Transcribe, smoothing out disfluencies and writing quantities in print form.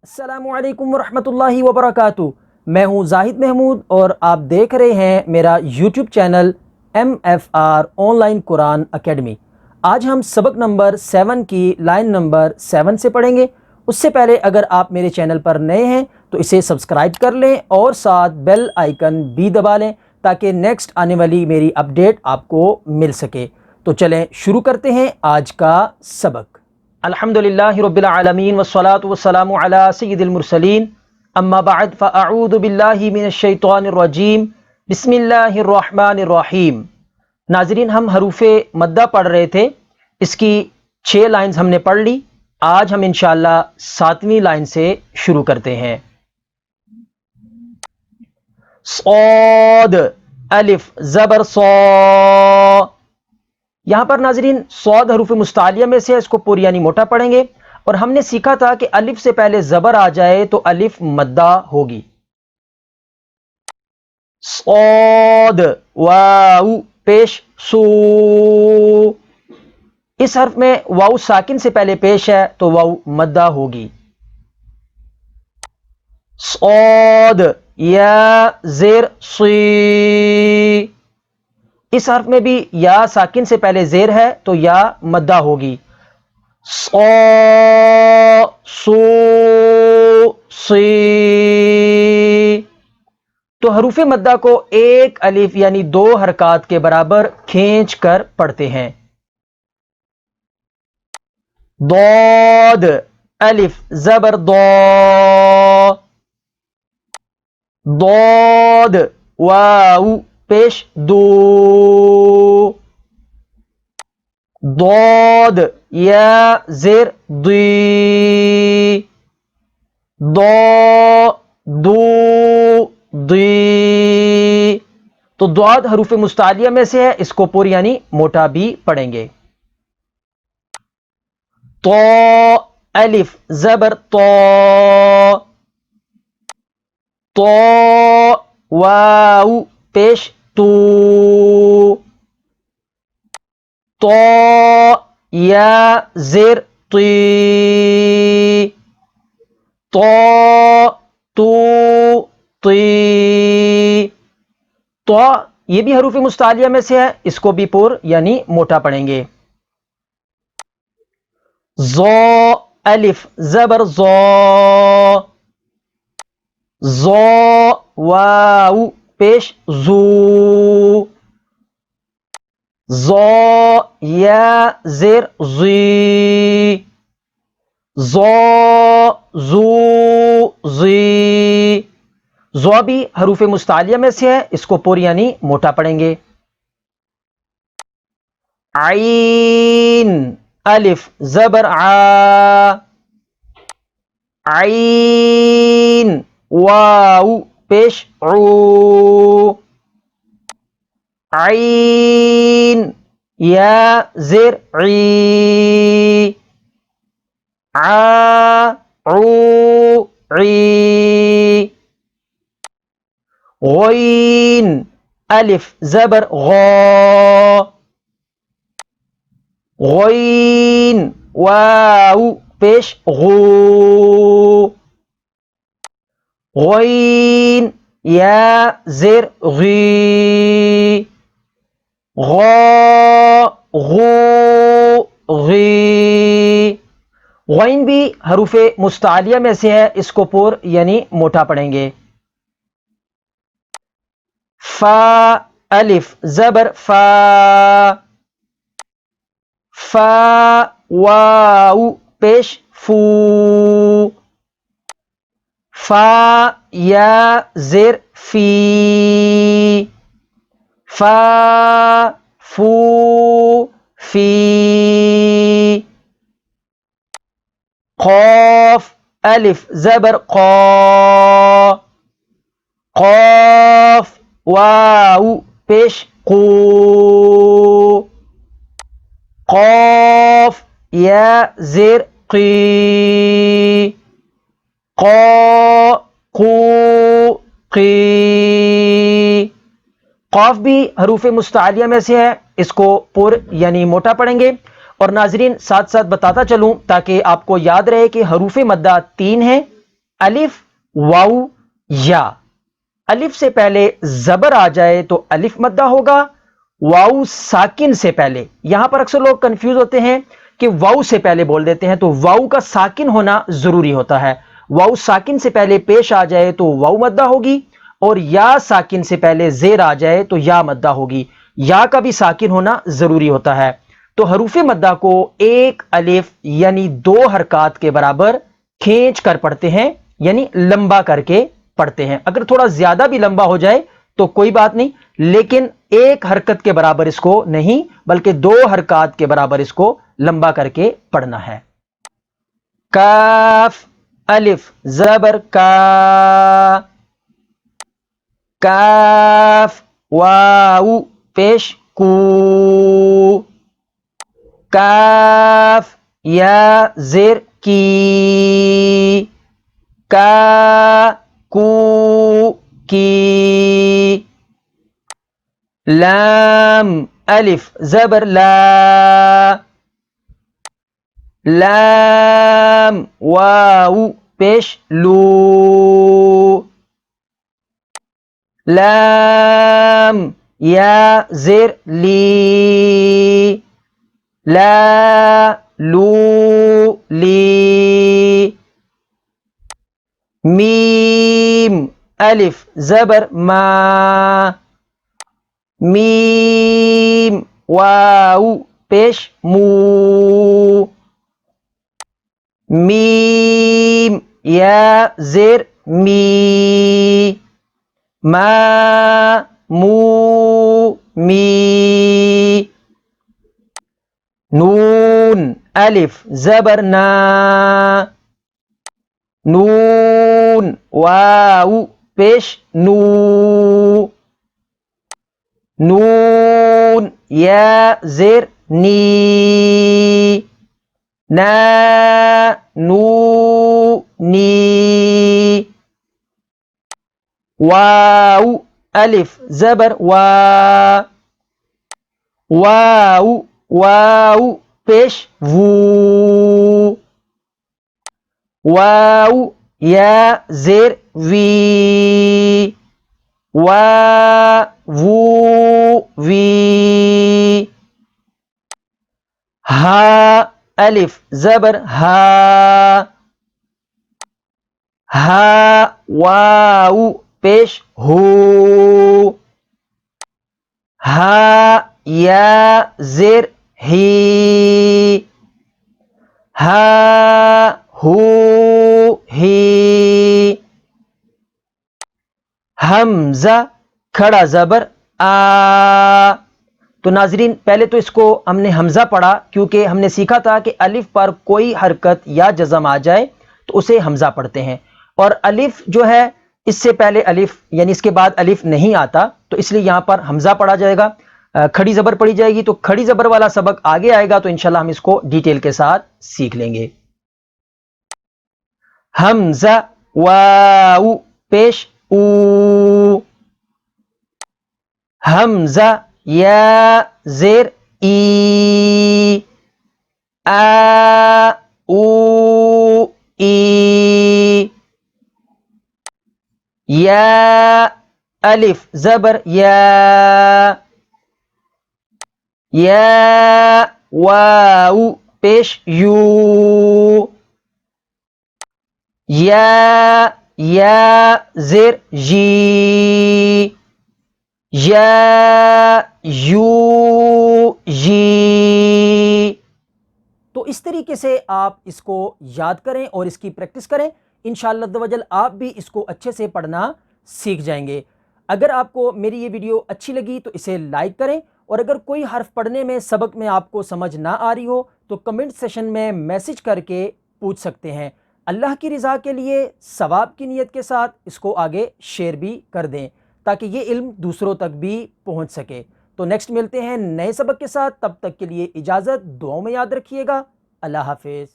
السلام علیکم ورحمۃ اللہ وبرکاتہ۔ میں ہوں زاہد محمود اور آپ دیکھ رہے ہیں میرا YouTube channel MFR on line Quran academy. آج ہم سبق نمبر 7 کی لائن نمبر 7 سے پڑھیں گے۔ اس سے پہلے اگر آپ میرے چینل پر نئے ہیں تو اسے سبسکرائب کر لیں اور ساتھ بیل آئیکن بھی دبا لیں تاکہ نیکسٹ آنے والی میری اپڈیٹ آپ کو مل سکے۔ تو چلیں شروع کرتے ہیں آج کا سبق۔ الحمدللہ رب العالمین والصلاة والسلام علی سید المرسلین، اما بعد فاعوذ باللہ من الشیطان الرجیم، بسم اللہ الرحمن الرحیم۔ ناظرین، ہم حروف مدہ پڑھ رہے تھے، اس کی 6 لائنز ہم نے پڑھ لی۔ آج ہم انشاءاللہ 7ویں لائن سے شروع کرتے ہیں۔ صاد، الف زبر صا۔ یہاں پر ناظرین صاد حروف مستعلیہ میں سے ہے، اس کو پوری یعنی موٹا پڑھیں گے، اور ہم نے سیکھا تھا کہ الف سے پہلے زبر آ جائے تو الف مدہ ہوگی۔ صاد، واو پیش سو، اس حرف میں واو ساکن سے پہلے پیش ہے تو واو مدہ ہوگی۔ صاد، یا زیر صی، اس حرف میں بھی یا ساکن سے پہلے زیر ہے تو یا مدہ ہوگی۔ صا سو سی، تو حروف مدہ کو ایک الف یعنی 2 حرکات کے برابر کھینچ کر پڑھتے ہیں۔ ضاد، الف زبر ضا، ضاد واو پیش دو، ضاد یا زیر ضی، ضا دو ضی، تو ضاد حروف مستعلیہ میں سے ہے، اس کو پوری یعنی موٹا بھی پڑھیں گے۔ طا، الف زبر طا، طا واو پیش تو، طا یا زیر طی، طا تو طی، طا یہ بھی حروف مستعلیہ میں سے ہے، اس کو بھی پور یعنی موٹا پڑھیں گے۔ ظا، الف زبر ظا، ظا واو پیش زو، ظا یا زیر زی، ظا زو زی، ظا بھی حروف مستعلیہ میں سے ہے، اس کو پوری یعنی موٹا پڑھیں گے۔ عین، الف زبر عا، عین واو پیش عو، عین یا زیر عی، عا عو عی۔ غین، الف زبر غا، غین واو پیش غو، غین یا زیر غی، غا غو غی، غین بھی حروف مستعلیہ میں سے ہے، اس کو پور یعنی موٹا پڑھیں گے۔ فا، الف زبر فا، فا واو پیش فو، فا یا زیر فی، فا فو فی۔ قاف، الف زبر قا، قاف واو پیش قو، قاف یا زیر قی، قا قو قی۔ قاف بھی حروف مستعلیہ میں سے ہے، اس کو پر یعنی موٹا پڑھیں گے۔ اور ناظرین ساتھ ساتھ بتاتا چلوں تاکہ آپ کو یاد رہے کہ حروف مدہ 3 ہیں، الف واو یا، الف سے پہلے زبر آ جائے تو الف مدہ ہوگا، واو ساکن سے پہلے، یہاں پر اکثر لوگ کنفیوز ہوتے ہیں کہ واو سے پہلے بول دیتے ہیں، تو واو کا ساکن ہونا ضروری ہوتا ہے، واو ساکن سے پہلے پیش آ جائے تو واو مدہ ہوگی، اور یا ساکن سے پہلے زیر آ جائے تو یا مدہ ہوگی، یا کا بھی ساکن ہونا ضروری ہوتا ہے۔ تو حروف مدہ کو ایک الف یعنی 2 حرکات کے برابر کھینچ کر پڑھتے ہیں، یعنی لمبا کر کے پڑھتے ہیں۔ اگر تھوڑا زیادہ بھی لمبا ہو جائے تو کوئی بات نہیں، لیکن ایک حرکت کے برابر اس کو نہیں بلکہ 2 حرکات کے برابر اس کو لمبا کر کے پڑھنا ہے۔ کاف الف زبر کا، کاف واو پیش کو، کاف یا زیر کی، کا کو کی، لام الف زبر لا، لام واو پیش لو، لام یا زیر لی، لا لو لی، میم الف زبر ما، میم واو پیش مو، میم یا زیر می، ما مو می، نون الف زبر نا، نون واو پیش نو، نون یا زیر نی، نا نو نی، واو الف زبر وا، واو واو پیش وو، واو یا زیر وی، وا وو وی، ہا الف زبر ہا، ہا واو پیش ہو، ہا یا زیر ہی، ہا ہو ہی، حمزہ کھڑا زبر آ۔ تو ناظرین پہلے تو اس کو ہم نے حمزہ پڑھا کیونکہ ہم نے سیکھا تھا کہ الف پر کوئی حرکت یا جزم آ جائے تو اسے حمزہ پڑھتے ہیں، اور الف جو ہے اس سے پہلے الف یعنی اس کے بعد الف نہیں آتا، تو اس لیے یہاں پر حمزہ پڑھا جائے گا، کھڑی زبر پڑھی جائے گی، تو کھڑی زبر والا سبق آگے آئے گا تو انشاءاللہ ہم اس کو ڈیٹیل کے ساتھ سیکھ لیں گے۔ حمزہ واو پیش او، حمزہ یا زیر ای، آ او ای، یا الف زبر یا، یا واو پیش یو، یا زیر جی، یا یو جی۔ تو اس طریقے سے آپ اس کو یاد کریں اور اس کی پریکٹس کریں، انشاءاللہ عز و جل آپ بھی اس کو اچھے سے پڑھنا سیکھ جائیں گے۔ اگر آپ کو میری یہ ویڈیو اچھی لگی تو اسے لائک کریں، اور اگر کوئی حرف پڑھنے میں سبق میں آپ کو سمجھ نہ آ رہی ہو تو کمنٹ سیشن میں میسج کر کے پوچھ سکتے ہیں۔ اللہ کی رضا کے لیے ثواب کی نیت کے ساتھ اس کو آگے شیئر بھی کر دیں تاکہ یہ علم دوسروں تک بھی پہنچ سکے۔ تو نیکسٹ ملتے ہیں نئے سبق کے ساتھ، تب تک کے لیے اجازت، دعاؤں میں یاد رکھیے گا۔ اللہ حافظ۔